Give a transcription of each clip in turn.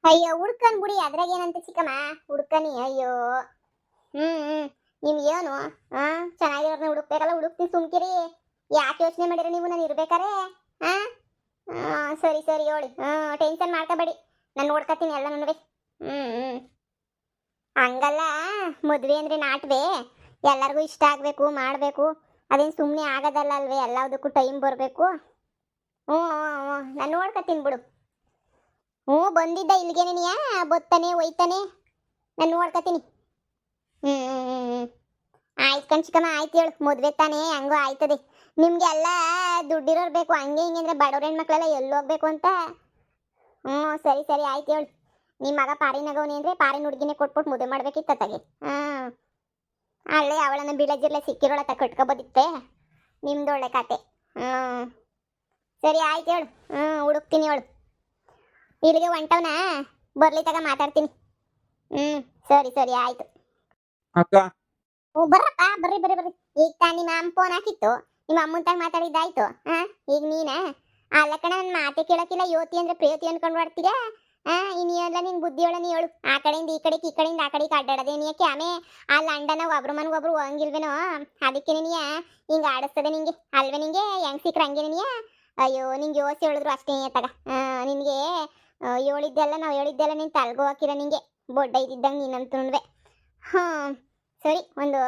ಅಯ್ಯೋ ಹುಡ್ಕನ್ ಬಿಡಿ, ಅದ್ರಾಗ ಏನಂತ ಚಿಕ್ಕಮ್ಮ, ಹುಡ್ಕನಿ. ಅಯ್ಯೋ ಹ್ಮ್ ನಿಮ್ಗೇನು ಚೆನ್ನಾಗಿರೋರ್ನ ಹುಡುಕ್ಬೇಕಲ್ಲ, ಹುಡುಕ್ತೀನಿ ಸುಮ್ಕಿರಿ. ಯಾಕೆ ಯೋಚನೆ ಮಾಡಿರಿ ನೀವು ನಾನು ಇರ್ಬೇಕಾರೆ? ಹಾ ಸರಿ ಸರಿ ಹೇಳಿ, ಟೆನ್ಷನ್ ಮಾಡ್ಕೋಬೇಡಿ, ನಾನು ನೋಡ್ಕೊತೀನಿ ಎಲ್ಲ ನನಗೆ. ಹ್ಮ್ ಹಂಗಲ್ಲ, ಮದ್ವೆ ಅಂದ್ರೆ ನಾಟ್ವೆ, ಎಲ್ಲರಿಗೂ ಇಷ್ಟ ಆಗ್ಬೇಕು ಮಾಡಬೇಕು, ಅದೇನು ಸುಮ್ಮನೆ ಆಗೋದಲ್ಲ ಅಲ್ವೇ, ಎಲ್ಲದಕ್ಕೂ ಟೈಮ್ ಬರಬೇಕು. ನಾನು ನೋಡ್ಕೊತೀನಿ ಬಿಡು. ಬಂದಿದ್ದ ಇಲ್ಲಿಗೆ ನೀನಿಯಾ, ಬತ್ತಾನೆ ಒಯ್ತಾನೆ, ನಾನು ನೋಡ್ಕೊತೀನಿ. ಆಯ್ತು ಕಣ್ಚಿಕಮ್ಮ, ಆಯ್ತು ಹೇಳು, ಮದ್ವೆ ತಾನೇ ಹಂಗೋ ಆಯ್ತದೆ. ನಿಮ್ಗೆಲ್ಲ ದುಡ್ಡಿರೋರು ಬೇಕು, ಹಂಗೆ ಹಿಂಗೆ ಅಂದ್ರೆ ಬಡವ್ರ ಹೆಣ್ಮಕ್ಳೆಲ್ಲ ಎಲ್ಲಿ ಹೋಗ್ಬೇಕು ಅಂತ. ಸರಿ ಸರಿ ಆಯ್ತು ಹೇಳು. ನಿಮ್ಮ ಮಗ ಪಾರಿನಗವನಿ ಅಂದ್ರೆ ಪಾರಿನ ಹುಡುಗಿನೇ ಕೊಟ್ಬಿಟ್ಟು ಮದುವೆ ಮಾಡ್ಬೇಕಿತ್ತ ತಗೆ. ಅಲ್ಲೇ ಅವಳನ್ನ ಬೀಳಜಿರ್ಲೆ ಸಿಕ್ಕಿರೋಳತ್ತ ಕಟ್ಕೊಬೋದಿತ್ತೆ, ನಿಮ್ದೊಳ್ಳೆ ಕತೆ. ಸರಿ ಆಯ್ತು ಹೇಳು, ಹುಡುಕ್ತೀನಿ ಹೇಳು. ಇಲ್ಲಿಗೆ ಹೊಂಟವನ, ಬರ್ಲಿ ತಗ ಮಾತಾಡ್ತೀನಿ. ಸರಿ ಸರಿ ಆಯ್ತು ಅಕ್ಕ. ಬರ್ರಪ್ಪ, ಬರ್ರಿ ಬರ್ರಿ ಬರ್ರಿ. ಈಗ ತಾನು ನಿಮ್ಮ ಅಮ್ಮ ಫೋನ್ ಹಾಕಿತ್ತು, ನಿಮ್ಮ ಅಮ್ಮನ ತಾಗ ಮಾತಾಡಿದ್ದಾಯ್ತು. ಈಗ ನೀನ ಅಲ್ಲ ಕಣ, ನನ್ನ ಮಾತೆ ಕೇಳಕ್ಕಿಲ್ಲ, ಯೋತಿ ಅಂದ್ರೆ ಪ್ರೇಯತಿ ಅನ್ಕೊಂಡು ಮಾಡ್ತೀರಾ? ಇನ್ನೇಲ್ಲ ನಿನ್ ಬುದ್ಧಿ ಒಳ ನೀ ಹೇಳು. ಆ ಕಡೆಯಿಂದ ಈ ಕಡೆಗೆ, ಈ ಕಡೆಯಿಂದ ಆ ಕಡೆಗೆ ಅಡ್ಡಾಡದೆ ನೀಯಕ್ಕೆ, ಆಮೆ ಆ ಲಂಡನ ಒಬ್ರು ಮನ್ಗೆ ಒಬ್ರು ಹೋಗಂಗಿಲ್ವೇನೋ, ಅದಕ್ಕೆ ನೀಯ ಹಿಂಗ ಆಡಿಸ್ತದೆ ನಿಂಗೆ ಅಲ್ವೇ? ನಿಂಗೆ ಹೆಂಗ್ ಸಿಕ್ಕ್ರ ಹಂಗೆ ನೀಯ. ಅಯ್ಯೋ ನಿಂಗೆ ಯೋಸಿ ಹೇಳಿದ್ರು ಅಷ್ಟೇ ತಗ. ನಿನ್ಗೆ ಹೇಳಿದ್ದೆಲ್ಲ ನಾವು ಹೇಳಿದ್ದೆಲ್ಲ ನೀನು ತಲೆಗೂ ಹಾಕಿರ, ನಿಂಗೆ ಬೊಡ್ಡ ಇದ್ದಿದ್ದಂಗೆ ನೀನಂತುಣ್ವೆ. ಸರಿ, ಒಂದು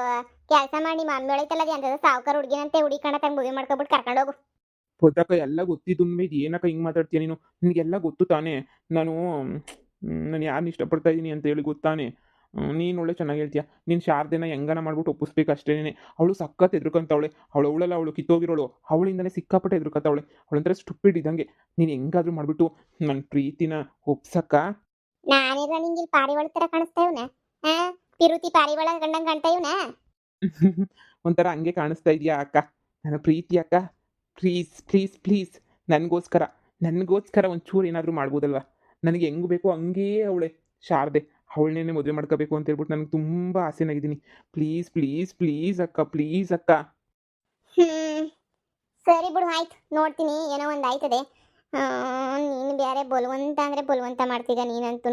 ಕೆಲಸ ಮಾಡಿ, ನಿಮ್ಮ ಅಮ್ಮ ಹೇಳೈತಲ್ಲ ಅದು ಅಂತ ಸಾವುಕಾರ ಹುಡುಗಿನಂತೆ ಹುಡುಕಂಡ ತಂಗ ಮದುವೆ ಮಾಡ್ಕೊಬಿಟ್ಟು ಕರ್ಕೊಂಡೋಗು. ಗೊತ್ತಕ್ಕ, ಎಲ್ಲ ಗೊತ್ತಿದ್ದು ಮೇಲೆ ಏನಕ್ಕ ಹಿಂಗೆ ಮಾತಾಡ್ತೀಯ ನೀನು? ನಿನಗೆಲ್ಲ ಗೊತ್ತು ತಾನೇ, ನಾನು ನಾನು ಯಾರನ್ನ ಇಷ್ಟಪಡ್ತಾ ಇದ್ದೀನಿ ಅಂತ ಹೇಳಿ ಗೊತ್ತಾನೆ. ನೀನು ಒಳ್ಳೆ ಚೆನ್ನಾಗಿ ಹೇಳ್ತೀಯ. ನೀನು ಶಾರದೆನ ಹೆಂಗನ ಮಾಡ್ಬಿಟ್ಟು ಒಪ್ಪಿಸ್ಬೇಕು ಅಷ್ಟೇನೆ. ಅವಳು ಸಖತ್ ಎದ್ರುಕಂತವಳೆ, ಅವಳಲ್ಲ, ಅವಳು ಕಿತ್ತೋಗಿರೋಳು, ಅವಳಿಂದನೇ ಸಿಕ್ಕಾಪಟ್ಟೆ ಎದ್ರುಕಂತವಳೆ. ಅವಳಂದ್ರೆ ಸ್ಟುಪಿಡ್ ಇದ್ದಂಗೆ. ನೀನು ಹೆಂಗಾದ್ರೂ ಮಾಡ್ಬಿಟ್ಟು ನನ್ನ ಪ್ರೀತಿನ ಒಪ್ಸಕ್ಕ. ನಾನಿರ ನಿಂಗೆ ಪಾರಿವಾಳ ತರ ಕಾಣಿಸ್ತಾ ಇವನ? ಪಿರುತಿ ಪಾರಿವಾಳ ಗಂಡಂಗೆ ಕಾಣ್ತಾ ಇವನ? ಒಂಥರ ಹಂಗೆ ಕಾಣಿಸ್ತಾ ಇದೆಯಾ ಅಕ್ಕ? ನನ್ನ ಪ್ರೀತಿ ಅಕ್ಕ, ಪ್ಲೀಸ್ ಪ್ಲೀಸ್ ಪ್ಲೀಸ್, ನನಗೋಸ್ಕರ ಒಂಚೂರು ಏನಾದರೂ ಮಾಡ್ಬೋದಲ್ವಾ? ನನಗೆ ಹೆಂಗೆ ಬೇಕೋ ಹಂಗೇ ಅವಳೆ ಶಾರದೆ, ಅವಳನ್ನೇ ಮದುವೆ ಮಾಡ್ಕೋಬೇಕು ಅಂತ ಹೇಳ್ಬಿಟ್ಟು ನನಗೆ ತುಂಬ ಆಸೆನಾಗಿದ್ದೀನಿ. ಪ್ಲೀಸ್ ಪ್ಲೀಸ್ ಪ್ಲೀಸ್ ಅಕ್ಕ, ಪ್ಲೀಸ್ ಅಕ್ಕ. ಸರಿ ಬಿಡು, ಆಯ್ತು ನೋಡ್ತೀನಿ, ಏನೋ ಒಂದು ಆಯ್ತದೆ. ನೀನು ಬೇರೆ ಬಲವಂತ ಅಂದರೆ ಬಲವಂತ ಮಾಡ್ತಿದ್ದ ನೀನಂತೂ.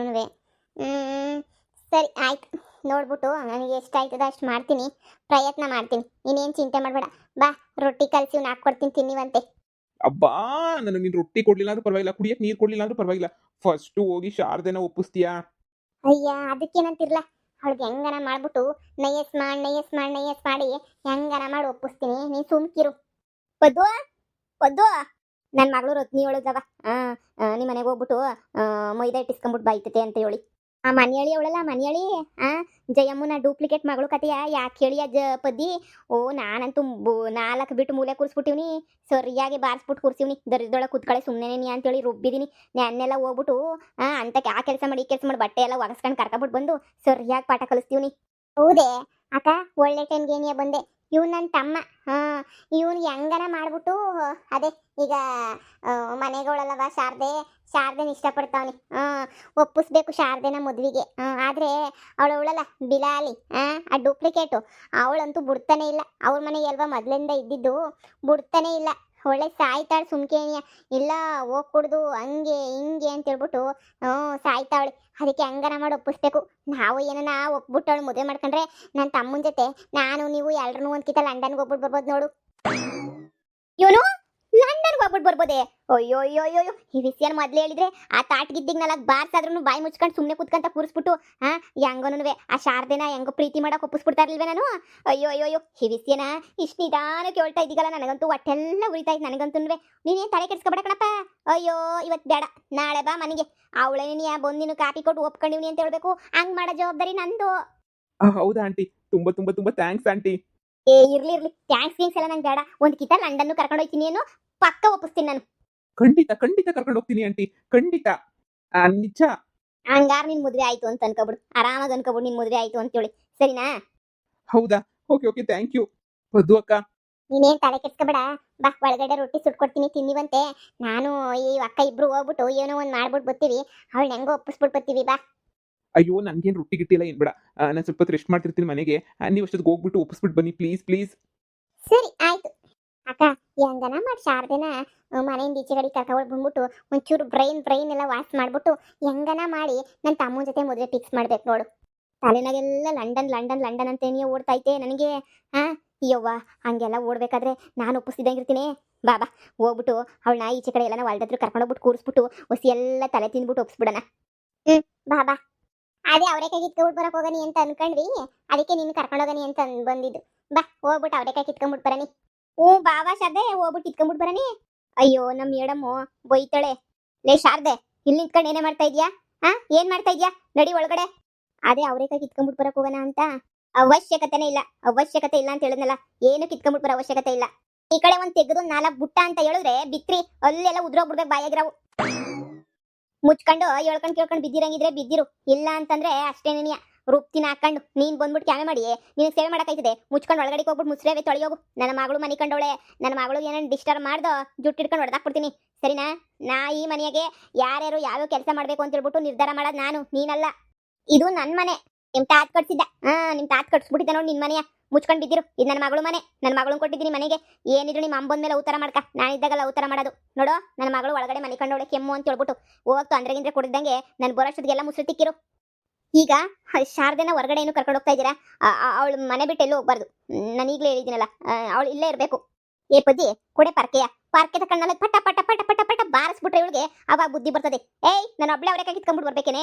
ಸರಿ ಆಯ್ತು, ನೋಡ್ಬಿಟ್ಟು ನನಗೆ ಎಷ್ಟಾಯ್ತದ ಅಷ್ಟು ಮಾಡ್ತೀನಿ, ಪ್ರಯತ್ನ ಮಾಡ್ತೀನಿ. ನೀನೇನು ಚಿಂತೆ ಮಾಡಬೇಡ. ಬಾ, ರೊಟ್ಟಿ ಕಲಸಿ ಇವ್ನು ಹಾಕ್ಕೊಡ್ತೀನಿ, ತಿನ್ನಿವಂತೆ. ಅಬ್ಬಾ, ನನಗೆ ನೀನು ರೊಟ್ಟಿ ಕೊಡ್ಲಿಲ್ಲ ಅಂದ್ರೂ ಪರವಾಗಿಲ್ಲ, ಕುಡಿಯಕ್ಕೆ ನೀರು ಕೊಡ್ಲಿಲ್ಲ ಅಂದ್ರೂ ಪರವಾಗಿಲ್ಲ, ಫಸ್ಟು ಹೋಗಿ ಶಾರದೆನ ಒಪ್ಪಿಸ್ತೀಯಾ? ಅಯ್ಯ, ಅದಕ್ಕೇನಂತಿರ್ಲ, ಅವಳಿಗೆ ಹೆಂಗನ ಮಾಡ್ಬಿಟ್ಟು ನಯಸ್ ಮಾಡಿ ಹೆಂಗನ ಮಾಡಿ ಒಪ್ಪಿಸ್ತೀನಿ, ನೀನು ಸುಮ್ಕಿರು. ಪದ್ದು ಪದ್ದು, ನನ್ನ ಮಗಳು ರತ್ನಿ ಹೇಳದವ, ನಿಮ್ಮ ಮನೆಗೆ ಹೋಗ್ಬಿಟ್ಟು ಮೈದಾ ಇಟ್ಟಿಸ್ಕೊಂಬಿಟ್ಟು ಬಾಯ್ತತೆ ಅಂತ ಹೇಳಿ. ಆ ಮನೆಯಳಿ ಅವಳಲ್ಲ, ಮನೆಯಳಿ ಜಯಮ್ಮನ ಡೂಪ್ಲಿಕೇಟ್ ಮಗಳು ಕತೆಯ ಯಾಕೆ ಹೇಳಿ ಪದ್ದಿ. ನಾನಂತೂ 4 ಬಿಟ್ಟು ಮೂಲೆ ಕೂರಿಸ್ಬಿಟ್ಟಿವ್ನಿ, ಸರಿಯಾಗಿ ಬಾರಿಸ್ಬಿಟ್ಟು ಕೂರ್ಸಿವ್ನಿ, ದರಿದ್ರೊಳಗೆ ಕೂತ್ಕಳೆ ಸುಮ್ಮನೆ ನೀ ಅಂತೇಳಿ ರುಬ್ಬಿದೀನಿ. ನಾನೆಲ್ಲ ಹೋಗ್ಬಿಟ್ಟು ಅಂತಕ್ಕೆ ಆ ಕೆಲಸ ಮಾಡಿ ಈ ಕೆಲಸ ಮಾಡಿ ಬಟ್ಟೆ ಎಲ್ಲ ಒಗಸ್ಕೊಂಡು ಕರ್ಕೊಬಿಟ್ಟು ಬಂದು ಸರಿಯಾಗಿ ಪಾಠ ಕಲಿಸ್ತೀವ್ನಿ. ಹೌದೇ ಅಕ್ಕ, ಒಳ್ಳೆ ಟೈಮ್ಗೆ ಏನಿಯ ಬಂದೆ. ಇವನು ನನ್ನ ತಮ್ಮ, ಇವನು ಹೆಂಗನ ಮಾಡ್ಬಿಟ್ಟು ಅದೇ ಈಗ ಮನೆಗಳಲ್ಲವ ಶಾರದೆನ ಇಷ್ಟಪಡ್ತಾವನಿ. ಒಪ್ಪಿಸ್ಬೇಕು ಶಾರದೆನ ಮದುವೆಗೆ. ಆದರೆ ಅವಳಲ್ಲ ಬಿಲಾಲಿ, ಆ ಡೂಪ್ಲಿಕೇಟು, ಅವಳಂತೂ ಬಿಡ್ತಾನೆ ಇಲ್ಲ. ಅವ್ರ ಮನೆಗೆ ಅಲ್ವಾ ಮೊದಲಿಂದ ಇದ್ದಿದ್ದು, ಬಿಡ್ತಾನೆ ಇಲ್ಲ. ಒಳ್ಳೆ ಸಾಯ್ತಾಳೆ ಸುಮ್ಕೇನಿಯ, ಇಲ್ಲ ಹೋಗಿ ಕುಡ್ದು ಹಂಗೆ ಹಿಂಗೆ ಅಂತ ಹೇಳ್ಬಿಟ್ಟು ಸಾಯ್ತಾವಳೆ. ಅದಕ್ಕೆ ಹಂಗನ ಮಾಡಿ ಒಪ್ಪಿಸ್ಬೇಕು. ನಾವು ಏನನ ಒಪ್ಬಿಟ್ಟವಳು ಮದುವೆ ಮಾಡ್ಕೊಂಡ್ರೆ ನನ್ನ ತಮ್ಮನ ಜೊತೆ ನಾನು ನೀವು ಎಲ್ರೂ ಒಂದ್ಕಿತ ಲಂಡನ್ಗೆ ಹೋಗ್ಬಿಟ್ಟು ಬರ್ಬೋದು ನೋಡು. ಇವನು ಲಂಡನ್ಗೆ ಹೋಗ್ಬಿಟ್ಟು ಬರ್ಬೋದೆ? ಅಯ್ಯೋ ಅಯ್ಯೋ ಅಯ್ಯೋ, ಈ ವಿಷಯನ ಮೊದಲೇ ಹೇಳಿದ್ರೆ ಆ ತಾಟ್ಗಿದ್ದಿಗೆ 4 ಬಾರ್ಸಾದ್ರೂ ಬಾಯಿ ಮುಚ್ಕೊಂಡು ಸುಮ್ಮನೆ ಕುತ್ಕೊಂತ ಕೂರಿಸ್ಬಿಟ್ಟು ಹೆಂಗನುವೆ ಆ ಶಾರದೆನ ಹೆಂಗೋ ಪ್ರೀತಿ ಮಾಡಕ್ಕೆ ಒಪ್ಪಿಸ್ಬಿಡ್ತಾ ಇರ್ಲಿಲ್ವೇ ನಾನು? ಅಯ್ಯೋ ಅಯ್ಯೋ ಅಯ್ಯೋ, ಈ ವಿಷಯನ ಇಷ್ಟು ನಿಧಾನಕ್ಕೆ ಹೇಳ್ತಾ ಇದ್ದೀಗಲ್ಲ, ನನಗಂತೂ ಹೊಟ್ಟೆಲ್ಲ ಉರಿತಾ ಇತ್ತು. ನನಗಂತೂ ನೀನೇನು ತಲೆ ಕೆಡ್ಸ್ಕೊಬೇಡ ಕಣಪ್ಪ. ಅಯ್ಯೋ ಇವತ್ತು ಬೇಡ, ನಾಳೆ ಬಾ ಮನೆಗೆ. ಅವಳೇನಿಯ ಬಂದು ನೀನು ಕಾಪಿ ಕೊಟ್ಟು ಒಪ್ಕೊಂಡಿವ್ನಿ ಅಂತ ಹೇಳ್ಬೇಕು, ಹಂಗೆ ಮಾಡೋ ಜವಾಬ್ದಾರಿ ನಂದು. ಹೌದಾ ಆಂಟಿ, ತುಂಬ ತುಂಬ ತುಂಬ ಥ್ಯಾಂಕ್ಸ್ ಆಂಟಿ. ಇರ್ಲಿ ಥ್ಯಾಂಕ್ಸ್ ಎಲ್ಲ ನಂಗೆ ಬೇಡ. ಒಂದು ಕಿತ ಲಂಡನ್ ಕರ್ಕೊಂಡು ಹೋಗ್ತೀನಿ, ಏನು ಪಕ್ಕ ಒಪ್ಪಿಸ್ತೀನಿ ನಾನು. ಖಂಡಿತ ಖಂಡಿತ ಕರ್ಕೊಂಡು ಹೋಗ್ತೀನಿ ಆಂಟಿ, ಖಂಡಿತ, ನಿಜ. ಹಂಗಾರ ನಿನ್ ಮದುವೆ ಆಯ್ತು ಅಂತ ಅನ್ಕೋಬಿಡು, ಆರಾಮಾಗಿ ಅನ್ಕೋಬಿಡು ನಿನ್ ಮದುವೆ ಆಯ್ತು ಅಂತೇಳಿ, ಸರಿನಾ? ಹೌದಾ, okay okay, thank you Paddu ಅಕ್ಕ. ನೀನೇನ್ ತಲೆ ಕೆಡ್ಸ್ಕೊಬೇಡ, ಬಾ ಒಳಗಡೆ ರೊಟ್ಟಿ ಸುಟ್ಕೊಡ್ತೀನಿ, ತಿನ್ನಿವಂತೆ. ನಾನು ಈ ಅಕ್ಕ ಇಬ್ರು ಹೋಗ್ಬಿಟ್ಟು ಏನೋ ಒಂದು ಮಾಡ್ಬಿಟ್ಟು ಬರ್ತೀವಿ, ಅವಳು ಹೆಂಗೋ ಒಪ್ಪಿಸ್ಬಿಟ್ಟು ಬರ್ತೀವಿ. ಬಾ. ಅಯ್ಯೋ, ನನಗೇನು ರೊಟ್ಟಿ ಗಿಟ್ಟಿಲ್ಲ ಏನು ಬೇಡ, ನಾನು ಸ್ವಲ್ಪ ಹೊತ್ತು ರೆಸ್ಟ್ ಮಾಡ್ತಿರ್ತೀನಿ ಮನೆಗೆ. ನೀವು ಅಷ್ಟೊತ್ತಿಗೆ ಹೋಗ್ಬಿಟ್ಟು ಒಪ್ಪಿಸ್ಬಿಟ್ಟು ಬನ್ನಿ ಪ್ಲೀಸ್ ಪ್ಲೀಸ್. ಸರಿ ಆಯ್ತು. ಅಕ್ಕ ಹೆಂಗನ ಮಾಡಿ ಶಾರದೆನ ಮನೆಯಿಂದ ಈಚೆ ಕಡೆ ಕರ್ಕೊಂಡು ಬಂದ್ಬಿಟ್ಟು ಒಂಚೂರು ಬ್ರೈನ್ ಎಲ್ಲ ವಾಶ್ ಮಾಡ್ಬಿಟ್ಟು ಹೆಂಗನ ಮಾಡಿ ನನ್ನ ತಮ್ಮನ ಜೊತೆ ಮದುವೆ ಫಿಕ್ಸ್ ಮಾಡ್ಬೇಕು ನೋಡು. ತಲೆನಾಗೆಲ್ಲ ಲಂಡನ್ ಲಂಡನ್ ಲಂಡನ್ ಅಂತೇನಿಯೋ ಓಡ್ತೈತೆ ನನಗೆ. ಹಾ ಅಯ್ಯವ್ವ, ಹಂಗೆಲ್ಲ ಓಡ್ಬೇಕಾದ್ರೆ ನಾನು ಒಪ್ಪಿಸ್ತಿದ್ದಂಗಿರ್ತೀನಿ. ಬಾಬಾ ಹೋಗ್ಬಿಟ್ಟು ಅವಳನ್ನ ಈಚೆ ಕಡೆ ಎಲ್ಲ ನಾವು ಹೊಲ್ದತ್ರ ಕರ್ಕೊಂಡೋಗ್ಬಿಟ್ಟು ಕೂರಿಸ್ಬಿಟ್ಟು ಹೊಸಿ ಎಲ್ಲ ತಲೆ ತಿಂದ್ಬಿಟ್ಟು ಒಪ್ಸ್ಬಿಡಣ. ಬಾಬಾ ಅದೇ ಅವರೇಕಾಯಿ ಕಿತ್ಕೊಂಡ್ಬಿಟ್ಟು ಬರಕ್ ಹೋಗನಿ ಅಂತ ಅನ್ಕೊಂಡ್ವಿ, ಅದಕ್ಕೆ ನೀನು ಕರ್ಕೊಂಡೋಗನಿ ಅಂತ ಬಂದಿದ್ದು. ಬಾ ಹೋಗ್ಬಿಟ್ಟು ಅವರೇಕಾಯಿ ಕಿತ್ಕೊಂಡ್ಬಿಟ್ಟು ಬರನಿ. ಬಾಬಾ ಶಾರದೆ ಹೋಗ್ಬಿಟ್ಟು ಕಿತ್ಕೊಂಡ್ಬಿಟ್ಟು ಬರನಿ. ಅಯ್ಯೋ ನಮ್ಮ ಮೇಡಮ್ಮು ಬೈತಾಳೆ. ಲೇ ಶಾರದೆ, ಇಲ್ಲಿ ನಿಂತ್ಕೊಂಡು ಏನೇ ಮಾಡ್ತಾ ಇದ್ಯಾ? ಏನ್ ಮಾಡ್ತಾ ಇದ್ಯಾ? ನಡಿ ಒಳಗಡೆ. ಅದೇ ಅವರೇಕಾಯಿ ಕಿತ್ಕೊಂಡ್ಬಿಟ್ಟು ಬರಕ್ ಹೋಗೋಣ ಅಂತ. ಅವಶ್ಯಕತೆನೇ ಇಲ್ಲ ಅಂತ ಹೇಳಿದ್ನಲ್ಲ, ಏನು ಕಿತ್ಕೊಂಡ್ಬಿಟ್ಟು ಬರೋ ಅವಶ್ಯಕತೆ ಇಲ್ಲ. ಈ ಕಡೆ ಒಂದ್ ತೆಗೆದು 4 ಬುಟ್ಟ ಅಂತ ಹೇಳಿದ್ರೆ ಬಿತ್ರಿ ಅಲ್ಲೆಲ್ಲ ಉದ್ರೋಗ್ಬಿಡ್ಬೇಕು ಬಾಯಾಗಿರಾವು. ಮುಚ್ಕೊಂಡು ಹೇಳ್ಕೊಂಡು ಕೇಳ್ಕೊಂಡು ಬಿದ್ದಿರಂಗಿದ್ರೆ ಬಿದ್ದಿರು, ಇಲ್ಲ ಅಂತಂದ್ರೆ ಅಷ್ಟೇ ನೀನಿಯ ರುಪ್ತಿನ ಹಾಕೊಂಡು ನೀನ್ ಬಂದ್ಬಿಟ್ಟು ಕ್ಯಾಮೆ ಮಾಡಿ ನೀನು ಸೇವೆ ಮಾಡಕ್ಕಾಯ್ತದೆ. ಮುಚ್ಕೊಂಡು ಒಳಗಡೆ ಹೋಗ್ಬಿಟ್ಟು ಮುಸ್ರೇವೆ ತೊಳೆಯೋಗು. ನನ್ನ ಮಗಳು ಮನೆ ಕಂಡವಳೆ, ನನ್ನ ಮಗಳು ಏನೇನು ಡಿಸ್ಟರ್ಬ್ ಮಾಡ್ದೋ ಜುಟ್ಟು ಹಿಡ್ಕೊಂಡು ಹೊಡೆದಾಕ್ಬಿಡ್ತೀನಿ, ಸರಿನಾ? ನಾ ಈ ಮನೆಯಾಗೆ ಯಾರ್ಯಾರು ಯಾವ್ಯಾವ ಕೆಲಸ ಮಾಡ್ಬೇಕು ಅಂತ ಹೇಳ್ಬಿಟ್ಟು ನಿರ್ಧಾರ ಮಾಡೋದು ನಾನು, ನೀನಲ್ಲ. ಇದು ನನ್ನ ಮನೆ. ನಿಮ್ ತಾತ್ ಕಟ್ಸಿದ್ದ, ನಿಮ್ ತಾತ್ ಕಟ್ಸ್ಬಿಟ್ಟಿದ್ದ ನೋಡಿ ನಿನ್ ಮನೆಯ. ಮುಚ್ಕೊಂಡು ಬಿದ್ದಿರು, ಇದು ನನ್ನ ಮಗಳು ಮನೆ, ನನ್ನ ಮಗಳನ್ನ ಕೊಟ್ಟಿದ್ದೀನಿ ಮನೆಗೆ. ಏನಿದ್ರು ನಿಮ್ಮ ಅಮ್ಮ ಬಂದ್ಮೇಲೆ ಉತ್ತರ ಮಾಡ್ಕ, ನಾನಿದ್ದಾಗಲ್ಲ ಉತ್ತರ ಮಾಡೋದು. ನೋಡೋ ನನ್ನ ಮಗಳು ಒಳಗಡೆ ಮನೆ ಕಂಡವಳೆ ಕೆಮ್ಮು ಅಂತ ಹೇಳ್ಬಿಟ್ಟು ಹೋಗ್ತು ಅಂದ್ರೆಗಿಂದ್ರೆ ಕೊಡಿದ್ದಂಗೆ ನನ್ನ ಬರೋಷ್ಟೊತ್ತಿಗೆಲ್ಲ ಮುಸ್ರು ತಿಕ್ಕಿರು. ಈಗ ಶಾರದೆನ ಹೊರಗಡೆ ಏನು ಕರ್ಕೊಂಡು ಹೋಗ್ತಾ ಇದ್ದೀರಾ? ಅವಳು ಮನೆ ಬಿಟ್ಟು ಎಲ್ಲೂ ಹೋಗ್ಬಾರ್ದು. ನಾನು ಈಗಲೇ ಹೇಳಿದ್ದೀನಲ್ಲ, ಅವಳು ಇಲ್ಲೇ ಇರಬೇಕು. ಏ ಪದ್ದಿ ಕೊಡೆ ಪಾರ್ಕೆ ತಕೊಂಡಲ್ಲ ಪಟ ಪಟ ಪಟ ಪಟ ಪಟ ಬಾರಿಸ್ಬಿಟ್ರೆ ಇವಳಿಗೆ ಅವಾಗ ಬುದ್ಧಿ ಬರ್ತದೆ. ಏಯ್ ನಾನು ಒಬ್ಳೆ ಅವರೇಕಾಯಿ ಕಿತ್ಕೊಂಡ್ಬಿಟ್ಟು ಬರ್ಬೇಕೇನೆ?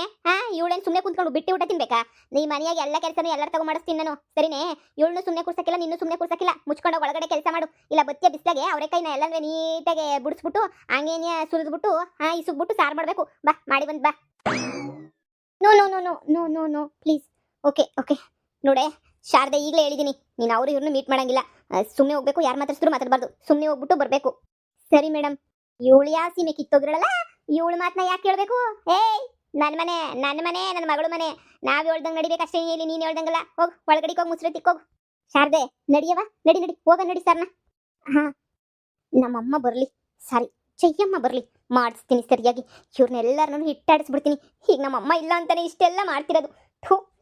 ಇವಳೇನು ಸುಮ್ಮನೆ ಕುಂತ್ಕೊಂಡು ಬಿಟ್ಟು ಊಟ ತಿನ್ಬೇಕಾ? ನೀ ಮನೆಯಾಗ ಎಲ್ಲ ಕೆಲಸನೂ ಎಲ್ಲರ ತಗೋ ಮಾಡಿಸ್ತೀನಿ ನಾನು, ಸರಿನೇ? ಇವಳನ್ನು ಸುಮ್ಮನೆ ಕೂರ್ಸಕ್ಕಿಲ್ಲ, ನಿನ್ನೂ ಸುಮ್ಮನೆ ಕೂರ್ಸಕ್ಕಿಲ್ಲ. ಮುಚ್ಕೊಂಡು ಒಳಗಡೆ ಕೆಲಸ ಮಾಡು. ಇಲ್ಲ ಬತ್ತಿಯ ಬಿಸ್ಲಾಗೆ ಅವರೇಕಾಯಿನ ಎಲ್ಲಂದ್ರೆ ನೀಟಾಗಿ ಬುಡಿಸ್ಬಿಟ್ಟು ಹಂಗೇನೆ ಸುರಿದ್ಬಿಟ್ಟು ಇಸುಗ್ಬಿಟ್ಟು ಸಾರು ಮಾಡಬೇಕು. ಬಾ ಮಾಡಿ ಬಂದ್ ಬಾ. No no no no no no no please. Okay ನೋಡೆ ಶಾರದೆ, ಈಗಲೇ ಹೇಳಿದ್ದೀನಿ, ನೀನು ಅವ್ರು ಇವ್ರನ್ನ ಮೀಟ್ ಮಾಡಂಗಿಲ್ಲ. ಸುಮ್ಮನೆ ಹೋಗ್ಬೇಕು, ಯಾರು ಮಾತಾಡ್ಸಿದ್ರು ಮಾತಾಡಬಾರ್ದು, ಸುಮ್ಮನೆ ಹೋಗ್ಬಿಟ್ಟು ಬರಬೇಕು. ಸರಿ ಮೇಡಮ್. ಇವಳು ಯಾವ ಸೀಮೆ ಕಿತ್ತೋಗಿರಲ್ಲ, ಇವಳು ಮಾತನ್ನ ಯಾಕೆ ಕೇಳಬೇಕು? ಏಯ್ ನನ್ನ ಮನೆ ನನ್ನ ಮಗಳು ಮನೆ, ನಾವ್ ಹೇಳ್ದಂಗೆ ನಡಿಬೇಕಷ್ಟೇ, ಇಲ್ಲಿ ನೀನು ಹೇಳ್ದಂಗಲ್ಲ. ಹೋಗ್ ಒಳಗಡಿಗೆ ಹೋಗಿ ಮುಸ್ರೆ ತಿಕ್ಕೋಗು. ಶಾರದೆ ನಡಿಯವ, ನಡಿ ಹೋಗ ನಡಿ ಸರ್ನ. ನಮ್ಮಮ್ಮ ಬರಲಿ, ಸಾರಿ ಚೆಯ್ಯಮ್ಮ ಬರಲಿ, ಮಾಡಿಸ್ತೀನಿ ಸರಿಯಾಗಿ. ಇವ್ರನ್ನೆಲ್ಲರನ್ನೂ ಹಿಟ್ಟಾಡಿಸ್ಬಿಡ್ತೀನಿ. ಈಗ ನಮ್ಮಮ್ಮ ಇಲ್ಲ ಅಂತಾನೆ ಇಷ್ಟೆಲ್ಲ ಮಾಡ್ತಿರೋದು.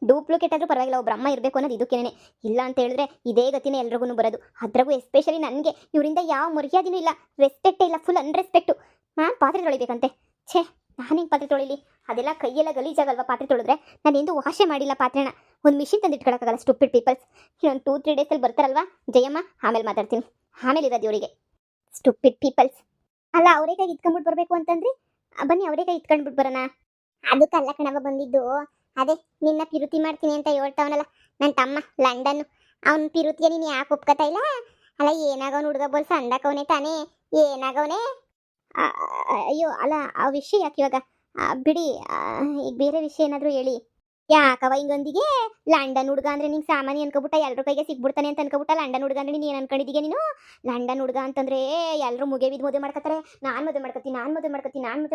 ಡೂಪ್ಲಿಕೇಟ್ ಆದ್ರೂ ಪರವಾಗಿಲ್ಲ, ಒಬ್ಬ ಅಮ್ಮ ಇರಬೇಕು ಅನ್ನೋದು ಇದಕ್ಕೇನೆ. ಇಲ್ಲ ಅಂತ ಹೇಳಿದ್ರೆ ಇದೇ ಗತಿನೇ ಎಲ್ರಿಗೂ ಬರೋದು. ಅದ್ರಾಗೂ ಎಸ್ಪೆಷಲಿ ನನಗೆ ಇವರಿಂದ ಯಾವ ಮರ್ಯಾದೆನೂ ಇಲ್ಲ, ರೆಸ್ಪೆಕ್ಟೇ ಇಲ್ಲ, ಫುಲ್ ಅನ್ರೆಸ್ಪೆಕ್ಟು. ಪಾತ್ರೆ ತೊಳಿಬೇಕಂತೆ. ಛೇ ನಾನೇನು ಪಾತ್ರೆ ತೊಳಿಲಿ? ಅದೆಲ್ಲ ಕೈಯೆಲ್ಲ ಗಲೀಜಾಗಲ್ವಾ ಪಾತ್ರೆ ತೊಳೆದ್ರೆ? ನಾನು ಎಂದು ವಾಶೇ ಮಾಡಿಲ್ಲ ಪಾತ್ರೆನ. ಒಂದು ಮಿಷಿನ್ ತಂದಿಟ್ಕೊಳಕ್ಕಾಗಲ್ಲ. Stupid people's. ಇನ್ನೊಂದು 2-3 ಡೇಸಲ್ಲಿ ಬರ್ತಾರಲ್ವಾ ಜಯಮ್ಮ, ಆಮೇಲೆ ಮಾತಾಡ್ತೀನಿ. ಆಮೇಲೆ ಇರೋದು ಇವರಿಗೆ ಸ್ಟುಪಿಡ್ ಪೀಪಲ್ಸ್. ಅಲ್ಲ ಅವರೇಕಾಯಿ ಇಟ್ಕೊಂಡ್ಬಿಟ್ಟು ಬರಬೇಕು ಅಂತಂದ್ರಿ, ಬನ್ನಿ ಅವರೇಕಾಯಿ ಇಟ್ಕೊಂಡ್ಬಿಟ್ಟು ಬರೋಣ. ಅದಕ್ಕಲ್ಲ ಕಣವ ಬಂದಿದ್ದು, ಅದೇ ನಿನ್ನ ಪಿರುತಿ ಮಾಡ್ತೀನಿ ಅಂತ ಹೇಳ್ತಾವನಲ್ಲ ನನ್ನ ತಮ್ಮ ಲಂಡನ್. ಅವ್ನ ಪಿರುತಿಗೆ ನೀನು ಯಾಕೆ ಒಪ್ಕೋತಾ ಇಲ್ಲ? ಅಲ್ಲ ಏನಾಗವನು ಹುಡುಗ ಬೋಲ್ ಸಂಡಕವನೇ ತಾನೇ, ಏನಾಗವನೇ? ಅಯ್ಯೋ ಅಲ್ಲ ಆ ವಿಷಯ ಯಾಕೆ ಇವಾಗ ಬಿಡಿ, ಈಗ ಬೇರೆ ವಿಷಯ ಏನಾದರೂ ಹೇಳಿ. ಯಾಕವ ಹಿಂಗಂದಿಗೆ? ಲಂಡನ್ ಹುಡುಗ ಅಂದ್ರೆ ನಿಂಗೆ ಸಾಮಾನ್ಯ ಅನ್ಕೋಬಿಟ್ಟ, ಎಲ್ರ ಕೈಗೆ ಸಿಗ್ಬಿಡ್ತಾನೆ ಅಂತ ಅನ್ಕೋಬಿಟ್ಟ. ಲಂಡನ್ ಹುಡುಗ ಅಂದ್ರೆ ನೀನು ಏನು ಅನ್ಕೊಂಡಿದ್ದೀಯ ನೀನು? ಲಂಡನ್ ಹುಡುಗ ಅಂತಂದ್ರೆ ಎಲ್ಲರೂ ಮುಗಿಬಿದ್ದು ಮದುವೆ ಮಾಡ್ಕೊತಾರೆ. ನಾನು ಮದುವೆ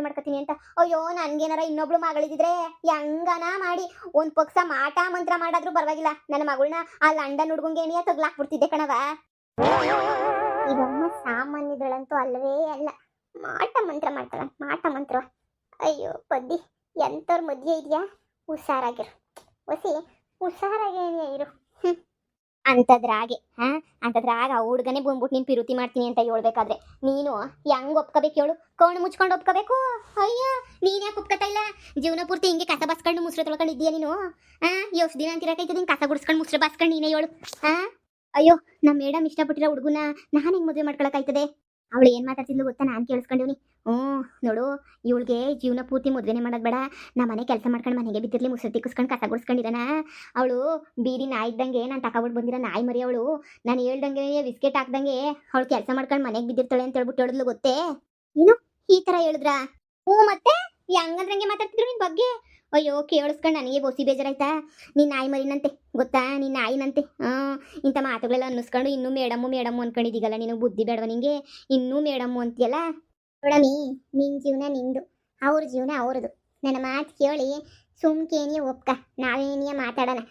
ಮಾಡ್ಕೊತೀನಿ ಅಂತ. ಅಯ್ಯೋ ನನ್ಗೇನಾರ ಇನ್ನೊಬ್ಳು ಮಗಳಿದ್ರೆ ಹೆಂಗನ ಮಾಡಿ ಒಂದು ಪಕ್ಷ ಮಾಟ ಮಂತ್ರ ಮಾಡಾದ್ರೂ ಪರವಾಗಿಲ್ಲ, ನನ್ನ ಮಗಳನ್ನ ಆ ಲಂಡನ್ ಹುಡುಗಂಗೆ ಏನಿಯ ತಗ್ಲಾಕ್ಬಿಡ್ತಿದ್ದೆ ಕಣವ. ಇವಮ್ಮ ಸಾಮಾನ್ಯದಳಂತೂ ಅಲ್ಲವೇ ಅಲ್ಲ, ಮಾಟ ಮಂತ್ರ ಮಾಡ್ತಾಳ, ಮಾಟ ಮಂತ್ರ. ಅಯ್ಯೋ ಪದ್ದಿ, ಎಂಥವ್ರ ಮದುವೆ ಇದೆಯಾ? ಹುಷಾರಾಗಿರು ಹುಷಾರಾಗೇ ಇರು. ಅಂತದ್ರಾಗೆ ಆ ಹುಡುಗನೇ ಬಂದ್ಬಿಟ್ಟು ನೀನು ಪಿರುತಿ ಮಾಡ್ತೀನಿ ಅಂತ ಹೇಳ್ಬೇಕಾದ್ರೆ ನೀನು ಹೆಂಗ್ ಒಪ್ಕೋಬೇಕು ಹೇಳು? ಕಣ್ಣು ಮುಚ್ಕೊಂಡು ಒಪ್ಕೋಬೇಕು? ಅಯ್ಯ ನೀನ್ ಯಾಕೆ ಒಪ್ಕೋತಾ ಇಲ್ಲ? ಜೀವನ ಪೂರ್ತಿ ಹಿಂಗೆ ಕಸ ಬಾಸ್ಕೊಂಡು ಮುಸ್ರೆ ತೊಳ್ಕೊಂಡಿದ್ದೀಯ ನೀನು? ಎಷ್ಟು ದಿನ ಅಂತಿರಕೈತದ ಹಿಂಗೆ ಕಸ ಗುಡಿಸ್ಕೊಂಡು ಮುಸ್ರೆ ಬಾಸ್ಕೊಂಡು ನೀನೇ ಹೇಳು? ಅಯ್ಯೋ ನಮ್ಮ ಮೇಡಮ್ ಇಷ್ಟಪಟ್ಟಿರೋ ಹುಡುಗನ ನಾನು ಹಿಂಗೆ ಮದುವೆ ಮಾಡ್ಕೊಳಕ್ಕಾಯ್ತದೆ? ಅವಳು ಏನು ಮಾತಾಡ್ತಿದ್ಲು ಗೊತ್ತಾ? ನಾನು ಕೇಳಿಸ್ಕೊಂಡಿವ್ನಿ. ನೋಡು, ಇವಳಿಗೆ ಜೀವನ ಪೂರ್ತಿ ಮದುವೆನೇ ಮಾಡೋದು ಬೇಡ, ನಮ್ಮ ಮನೆ ಕೆಲಸ ಮಾಡ್ಕೊಂಡು ಮನೆಗೆ ಬಿದ್ದಿರಲಿ, ಮುಸ್ರೆ ತಿಕ್ಕಿಸ್ಕೊಂಡು ಕಸ ಗುಡಿಸ್ಕೊಂಡಿರೋಣ. ಅವಳು ಬೀದಿ ನಾಯಿ ಇದ್ದಂಗೆ, ನಾನು ತಗೊಬಿಟ್ಟು ಬಂದಿರೋ ನಾಯಿ ಮರಿ ಅವಳು. ನಾನು ಹೇಳ್ದಂಗೆ ಬಿಸ್ಕೆಟ್ ಹಾಕ್ದಂಗೆ ಅವಳು ಕೆಲಸ ಮಾಡ್ಕೊಂಡು ಮನೆಗೆ ಬಿದ್ದಿರ್ತಾಳೆ ಅಂತ ಹೇಳ್ಬಿಟ್ಟು ಹೇಳಿದ್ಲು ಗೊತ್ತೇ? ನೀನು ಈ ಥರ ಹೇಳಿದ್ರಾ? ಮತ್ತೆ ಹೆಂಗಂದ್ರಂಗೆ ಮಾತಾಡ್ತಿದ್ರು ನಿನ್ನ ಬಗ್ಗೆ. ಅಯ್ಯೋ ಕೇಳಿಸ್ಕೊಂಡು ನನಗೆ ಬೋಸಿ ಬೇಜಾರಾಯ್ತಾ? ನೀನು ನಾಯಿ ಮರಿನಂತೆ ಗೊತ್ತಾ, ನೀನು ನಾಯಿನಂತೆ. ಇಂಥ ಮಾತುಗಳೆಲ್ಲ ಅನ್ನಿಸ್ಕೊಂಡು ಇನ್ನೂ ಮೇಡಮ್ಮು ಅನ್ಕೊಂಡಿದ್ದೀಗಲ್ಲ, ನೀನು ಬುದ್ಧಿ ಬೇಡವ ನಿಂಗೆ? ಇನ್ನೂ ಮೇಡಮ್ಮು ಅಂತೀಯಲ್ಲ. ನೋಡಮಿ, ನಿನ್ನ ಜೀವನ ನಿಂದು, ಅವ್ರ ಜೀವನ ಅವ್ರದ್ದು. ನನ್ನ ಮಾತು ಕೇಳಿ ಸುಮ್ಕೇನಿಯ ಒಪ್ಕ, ನಾವೇನಿಯ ಮಾತಾಡೋಣ.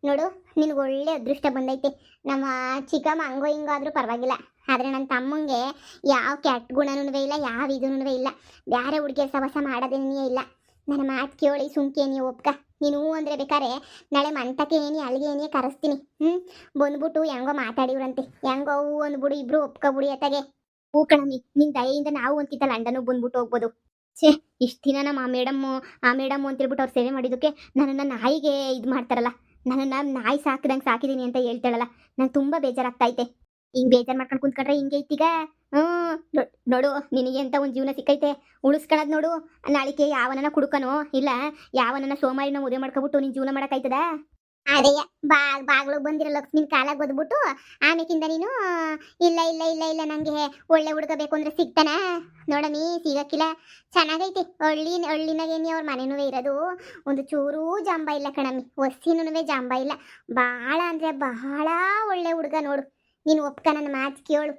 ನೋಡು, ನಿನಗೆ ಒಳ್ಳೆ ಅದೃಷ್ಟ ಬಂದೈತೆ. ನಮ್ಮ ಚಿಕ್ಕಮ್ಮ ಹಂಗೋ ಹಿಂಗಾದ್ರೂ ಪರವಾಗಿಲ್ಲ, ಆದರೆ ನನ್ನ ತಮ್ಮಂಗೆ ಯಾವ ಕೆಟ್ಟ ಗುಣನೂ ಇಲ್ಲ, ಯಾವ ಇದೂ ಇಲ್ಲ. ಬೇರೆ ಹುಡುಗಿಯರ ಸವಾಸ ಮಾಡೋದೇನೇ ಇಲ್ಲ. ನನ್ನ ಮಾತು ಕೇಳಿ ಸುಮ್ಕೇನಿಯ ಒಪ್ಕ, ನೀನು ಅಂದ್ರೆ ಬೇಕಾರೆ ನಾಳೆ ಮಂತಕ್ಕೆ ಏನಿ ಅಲ್ಲಿಗೆ ಏನಿ ಕರೆಸ್ತೀನಿ ಬಂದ್ಬಿಟ್ಟು ಹೆಂಗೋ ಮಾತಾಡಿವ್ರಂತೆ ಹೆಂಗೋ ಹೂ ಅಂದ್ಬಿಡು ಇಬ್ರು ಒಪ್ಕೊಬಿಡಿ ಅತ್ತಾಗೆ. ಹೂ ಕಣಮ್ಮಿ ನಿನ್ ದಯೆಯಿಂದ ನಾವು ಒಂದ್ಕಿತ ಲಂಡನ್ಗೆ ಬಂದ್ಬಿಟ್ಟು ಹೋಗ್ಬೋದು. ಛೇ ಇಷ್ಟು ದಿನ ನಮ್ಮ ಆ ಮೇಡಮ್ ಅಂತೇಳ್ಬಿಟ್ಟು ಅವ್ರು ಸೇವೆ ಮಾಡಿದ್ದಕ್ಕೆ ನನ್ನನ್ನು ನಾಯಿಗೆ ಇದು ಮಾಡ್ತಾರಲ್ಲ, ನನ್ನನ್ನು ನಾಯಿ ಸಾಕಿದಂಗೆ ಸಾಕಿದ್ದೀನಿ ಅಂತ ಹೇಳ್ತಾಳಲ್ಲ, ನಂಗೆ ತುಂಬ ಬೇಜಾರಾಗ್ತೈತೆ. ಹಿಂಗೆ ಬೇಜಾರು ಮಾಡ್ಕೊಂಡು ಕುಂತ್ಕೊಂಡ್ರೆ ಹಿಂಗೆ ಐತೀಗ. ನೋಡು ನಿನಗೆ ಅಂತ ಒಂದು ಜೀವನ ಸಿಕ್ಕೈತೆ, ಉಳಿಸ್ಕೊಳ್ಳೋದು ನೋಡು. ನಾಳಿಕೆ ಯಾವನನ್ನ ಕುಡ್ಕನೋ ಇಲ್ಲ ಯಾವನನ್ನ ಸೋಮಾರಿನ ಮದುವೆ ಮಾಡ್ಕೊಬಿಟ್ಟು ನೀನು ಜೀವನ ಮಾಡೋಕ್ಕಾಯ್ತದ? ಅದೇಯ ಬಾಗ್ಲು ಬಂದಿರೋ ಲಕ್ಷ್ಮಿನ ಕಾಲಾಗ ಓದ್ಬಿಟ್ಟು ಆಮೇಕಿಂದ ನೀನು ಇಲ್ಲ ಇಲ್ಲ ಇಲ್ಲ ಇಲ್ಲ ನಂಗೆ ಒಳ್ಳೆ ಹುಡುಗ ಬೇಕು ಅಂದ್ರೆ ಸಿಗ್ತಾನ ನೋಡಮಿ, ಸಿಗಕ್ಕಿಲ್ಲ. ಚೆನ್ನಾಗೈತಿ ಹಳ್ಳಿನಾಗೇನಿ ಅವ್ರ ಮನೆನೂ ಇರೋದು, ಒಂದು ಚೂರೂ ಜಂಬ ಇಲ್ಲ ಕಣಮ್ಮಿ, ಹೊಸ್ಸಿನೂ ಜಂಬ ಇಲ್ಲ. ಬಹಳ ಅಂದ್ರೆ ಬಹಳ ಒಳ್ಳೆ ಹುಡುಗ ನೋಡು. ನೀನು ಒಪ್ಕ ನನ್ನ ಮಾತು ಕೇಳು.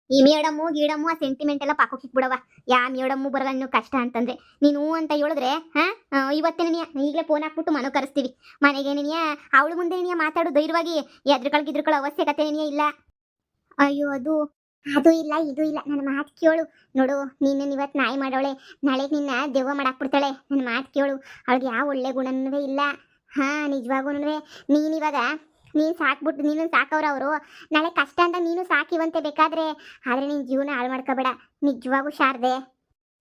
ಈ ಮೇಡಮ್ಮು ಗೀಡಮ್ಮು ಆ ಸೆಂಟಿಮೆಂಟ್ ಎಲ್ಲ ಪಾಕೋಕಿಕ್ ಬಿಡವ. ಯಾ ಮೇಡಮ್ಮು ಬರಲ್ಲ ನೀವು ಕಷ್ಟ ಅಂತಂದ್ರೆ ನೀನು ಅಂತ ಹೇಳಿದ್ರೆ ಇವತ್ತೇ ನೀ ಈಗಲೇ ಫೋನ್ ಹಾಕ್ಬಿಟ್ಟು ಮನೋ ಕರೆಸ್ತೀವಿ ಮನೆಗೆ. ನೀನಿಯ ಅವಳು ಮುಂದೆ ನೀ ಮಾತಾಡು ಧೈರ್ಯವಾಗಿ, ಎದ್ರುಕಳ ಅವಶ್ಯಕತೆ ಏನಿಯ ಇಲ್ಲ. ಅಯ್ಯೋ ಅದು ಇಲ್ಲ ಇದು ಇಲ್ಲ, ನನ್ನ ಮಾತು ಕೇಳು. ನೋಡು ನೀನು ಇವತ್ತು ನಾಯಿ ಮಾಡೋಳೆ, ನಾಳೆ ನಿನ್ನ ದೆವ್ವ ಮಾಡಾಕ್ಬಿಡ್ತಾಳೆ. ನನ್ನ ಮಾತು ಕೇಳು, ಅವಳಿಗೆ ಯಾವ ಒಳ್ಳೆ ಗುಣನೂ ಇಲ್ಲ. ನಿಜವಾಗೂ ನೀನಿವಾಗ ನೀನು ಸಾಕ್ಬಿಟ್ಟು ನೀನು ಸಾಕವ್ರವರು ನಾಳೆ ಕಷ್ಟ ಅಂತ ನೀನು ಸಾಕಿವಂತೆ ಬೇಕಾದ್ರೆ, ಆದರೆ ನಿನ್ನ ಜೀವನ ಹಾಳು ಮಾಡ್ಕೋಬೇಡ ನಿಜವಾಗೂ ಶಾರದೆ.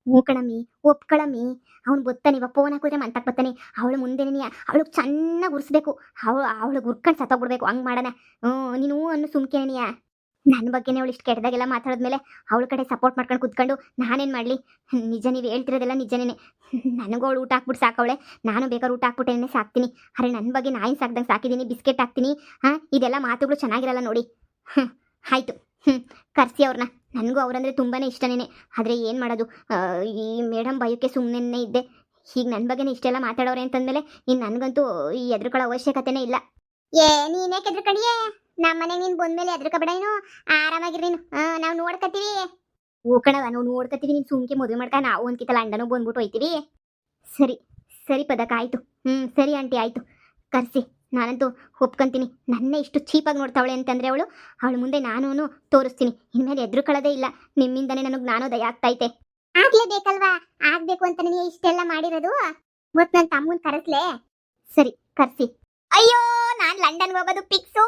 ಹ್ಞೂ ಕಣಮ್ಮಿ ಒಪ್ಕೊಳಮ್ಮಿ, ಅವ್ನು ಬರ್ತಾನೆ ಇವಾಗ ಫೋನ್ ಹಾಕಿದ್ರೆ ಮಂತಕ್ಕೆ ಬರ್ತಾನೆ. ಅವಳು ಮುಂದೆ ಅವಳಿಗೆ ಚೆನ್ನಾಗಿ ಉರಿಸ್ಬೇಕು, ಅವಳಿಗೆ ಉರ್ಕೊಂಡು ಸತ್ತೋಗ್ಬಿಡ್ಬೇಕು, ಹಂಗೆ ಮಾಡೋಣ. ನೀನು ಅನ್ನು ಸುಮ್ಕೇನಿಯ ನನ್ನ ಬಗ್ಗೆನೇ ಅವಳು ಇಷ್ಟು ಕೆಟ್ಟದಾಗೆಲ್ಲ ಮಾತಾಡಿದ್ಮೇಲೆ ಅವಳ ಕಡೆ ಸಪೋರ್ಟ್ ಮಾಡ್ಕೊಂಡು ಕುತ್ಕೊಂಡು ನಾನೇನು ಮಾಡಲಿ? ನಿಜ ನೀವು ಹೇಳ್ತಿರೋದೆಲ್ಲ ನಿಜನೇ. ನನಗೂ ಅವಳು ಊಟ ಹಾಕ್ಬಿಟ್ಟು ಸಾಕವಳೆ, ನಾನು ಬೇಕಾದ್ರೆ ಊಟ ಹಾಕ್ಬಿಟ್ಟೇನೆ ಸಾಕ್ತೀನಿ. ಅರೆ ನನ್ನ ಬಗ್ಗೆ ನಾಯಿನ ಸಾಕ್ದಂಗೆ ಸಾಕಿದ್ದೀನಿ, ಬಿಸ್ಕೆಟ್ ಹಾಕ್ತೀನಿ. ಇದೆಲ್ಲ ಮಾತುಗಳು ಚೆನ್ನಾಗಿರಲ್ಲ ನೋಡಿ. ಆಯಿತು ಕರ್ಸಿ ಅವ್ರನ್ನ, ನನಗೂ ಅವರಂದರೆ ತುಂಬಾ ಇಷ್ಟನೇ. ಆದರೆ ಏನು ಮಾಡೋದು, ಈ ಮೇಡಮ್ ಭಯಕ್ಕೆ ಸುಮ್ಮನೆ ಇದ್ದೆ. ಈಗ ನನ್ನ ಬಗ್ಗೆನೇ ಇಷ್ಟೆಲ್ಲ ಮಾತಾಡೋರೆ ಅಂತಂದಮೇಲೆ ಇನ್ನು ನನಗಂತೂ ಈ ಎದುರುಕೊಳ್ಳೋ ಅವಶ್ಯಕತೆನೇ ಇಲ್ಲ. ನೀನೇ ಎದುರುಕಡಿಯೇ, ನಮ್ಮ ಮನೆಗೆ ನೀನು ಬಂದ್ಮೇಲೆ ಎದ್ರಕಬೇಡ, ನೀನು ಆರಾಮಾಗಿರಿ. ನೀನು ನಾವು ನೋಡ್ಕತ್ತೀವಿ. ಓ ಕಣವ ನಾವು ನೋಡ್ಕತ್ತೀವಿ, ನೀನು ಸುಮ್ಕೆ ಮದುವೆ ಮಾಡ್ಕ ನಾವು ಒಂದ್ಕಿತ ಲಂಡನು ಬಂದ್ಬಿಟ್ಟು ಹೋಯ್ತೀವಿ. ಸರಿ ಪದಕ ಆಯಿತು. ಸರಿ ಆಂಟಿ ಆಯಿತು ಕರ್ಸಿ, ನಾನಂತೂ ಒಪ್ಕೊಂತೀನಿ. ನನ್ನೇ ಇಷ್ಟು ಚೀಪಾಗಿ ನೋಡ್ತಾವಳೆ ಅಂತಂದರೆ ಅವಳು ಮುಂದೆ ನಾನು ತೋರಿಸ್ತೀನಿ. ಇನ್ಮೇಲೆ ಎದ್ರುಕೊಳ್ಳೋದೇ ಇಲ್ಲ. ನಿಮ್ಮಿಂದನೇ ನನಗೆ ನಾನು ದಯ ಆಗ್ತೈತೆ. ಆಗ್ಲೇಬೇಕಲ್ವಾ, ಆಗ್ಬೇಕು ಅಂತ ನೀನು ಇಷ್ಟೆಲ್ಲ ಮಾಡಿರೋದು. ಇವತ್ತು ನನ್ನ ತಮ್ಮನ ಕರೆಸ್ಲೆ. ಸರಿ ಕರ್ಸಿ. ಅಯ್ಯೋ ನಾನು ಲಂಡನ್ಗೆ ಹೋಗೋದು ಪಿಕ್ಸು.